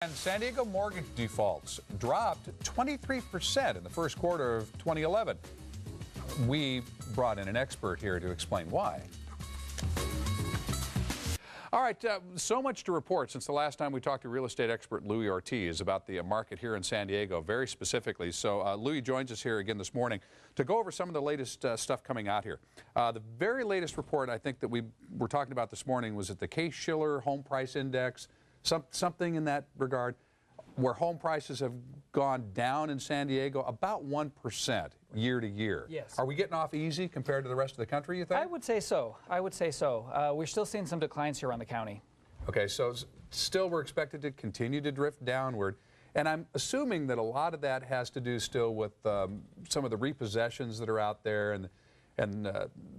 And San Diego mortgage defaults dropped 23% in the first quarter of 2011. We brought in an expert here to explain why. All right, so much to report since the last time we talked to real estate expert Louie Ortiz about the market here in San Diego, very specifically. So Louie joins us here again this morning to go over some of the latest stuff coming out here. The very latest report I think that we were talking about this morning was at the Case-Shiller Home Price Index, something in that regard, where home prices have gone down in San Diego about 1% year to year. Yes. Are we getting off easy compared to the rest of the country, you think? I would say so. We're still seeing some declines here around the county. Okay, so still we're expected to continue to drift downward. And I'm assuming that a lot of that has to do still with some of the repossessions that are out there and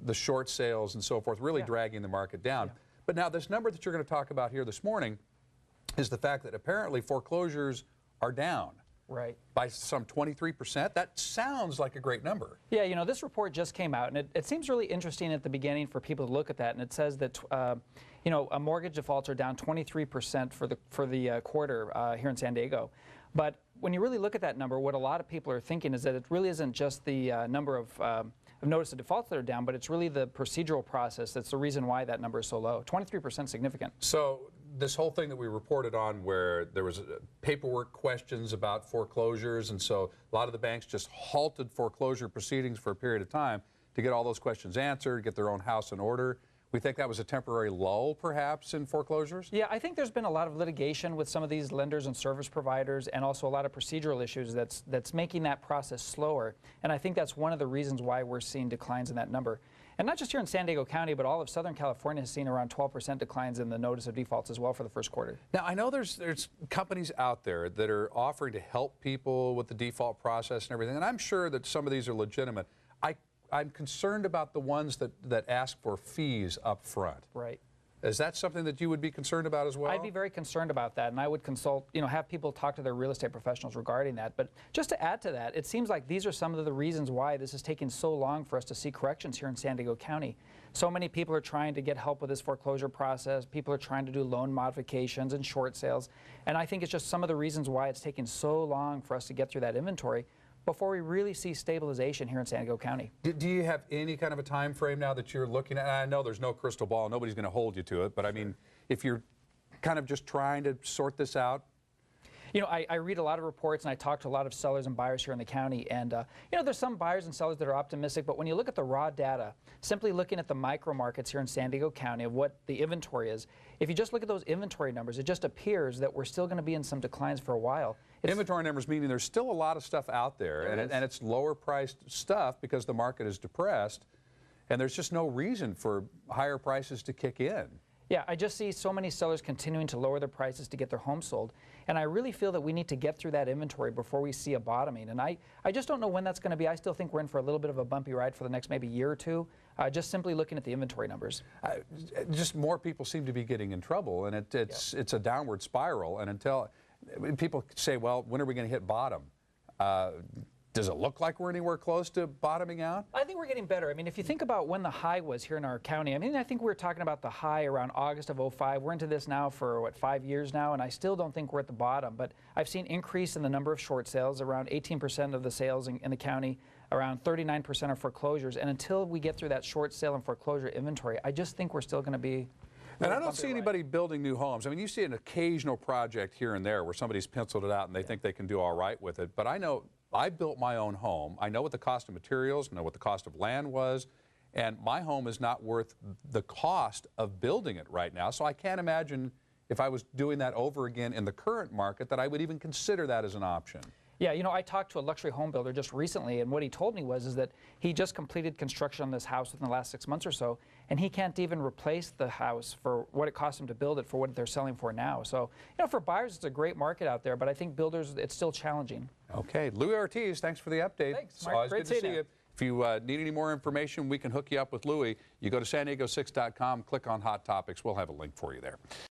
the short sales and so forth, really dragging the market down. Yeah. But now this number that you're going to talk about here this morning is the fact that apparently foreclosures are down. Right. By some 23%. That sounds like a great number. Yeah, you know, this report just came out, and it seems really interesting at the beginning for people to look at that. And it says that, you know, mortgage defaults are down 23% for the quarter here in San Diego. But when you really look at that number, what a lot of people are thinking is that it really isn't just the number of notice of defaults that are down, but it's really the procedural process that's the reason why that number is so low. 23% significant. So this whole thing that we reported on where there was paperwork questions about foreclosures, and so a lot of the banks just halted foreclosure proceedings for a period of time to get all those questions answered, get their own house in order. We think that was a temporary lull, perhaps, in foreclosures? Yeah, I think there's been a lot of litigation with some of these lenders and service providers, and also a lot of procedural issues that's making that process slower. And I think that's one of the reasons why we're seeing declines in that number. And not just here in San Diego County, but all of Southern California has seen around 12% declines in the notice of defaults as well for the first quarter. Now, I know there's companies out there that are offering to help people with the default process and everything, and I'm sure that some of these are legitimate. I'm concerned about the ones that ask for fees up front. Right. Is that something that you would be concerned about as well? I'd be very concerned about that, and I would consult, you know, have people talk to their real estate professionals regarding that. But just to add to that, it seems like these are some of the reasons why this is taking so long for us to see corrections here in San Diego County. So many people are trying to get help with this foreclosure process. People are trying to do loan modifications and short sales. And I think it's just some of the reasons why it's taking so long for us to get through that inventory before we really see stabilization here in San Diego County. Do you have any kind of a time frame now that you're looking at? I know there's no crystal ball, nobody's going to hold you to it, but I mean, if you're kind of just trying to sort this out? You know, I read a lot of reports, and I talk to a lot of sellers and buyers here in the county, and you know, there's some buyers and sellers that are optimistic, but when you look at the raw data, simply looking at the micro markets here in San Diego County of what the inventory is, if you just look at those inventory numbers, it just appears that we're still going to be in some declines for a while. Inventory numbers meaning there's still a lot of stuff out there, and it's lower priced stuff because the market is depressed, and there's just no reason for higher prices to kick in. Yeah, I just see so many sellers continuing to lower their prices to get their home sold, and I really feel that we need to get through that inventory before we see a bottoming, and I just don't know when that's going to be. I still think we're in for a little bit of a bumpy ride for the next maybe year or two, just simply looking at the inventory numbers. Just more people seem to be getting in trouble, and it's a downward spiral, and until people say, well, when are we going to hit bottom? Does it look like we're anywhere close to bottoming out? I think we're getting better. I mean, if you think about when the high was here in our county, I mean, I think we were talking about the high around August of '05. We're into this now for, what, 5 years now, and I still don't think we're at the bottom. But I've seen increase in the number of short sales, around 18% of the sales in the county, around 39% of foreclosures. And until we get through that short sale and foreclosure inventory, I just think we're still going to be... And I don't see anybody building new homes. I mean, you see an occasional project here and there where somebody's penciled it out and they think they can do all right with it. But I know I built my own home. I know what the cost of materials, know what the cost of land was, and my home is not worth the cost of building it right now. So I can't imagine if I was doing that over again in the current market that I would even consider that as an option. Yeah, you know, I talked to a luxury home builder just recently, and what he told me is that he just completed construction on this house within the last 6 months or so, and he can't even replace the house for what it cost him to build it for what they're selling for now. So, you know, for buyers, it's a great market out there, but I think builders, it's still challenging. Okay, Louie Ortiz, thanks for the update. Thanks, Mark. Always good to see you. If you need any more information, we can hook you up with Louie. You go to san diego6.com, click on Hot Topics. We'll have a link for you there.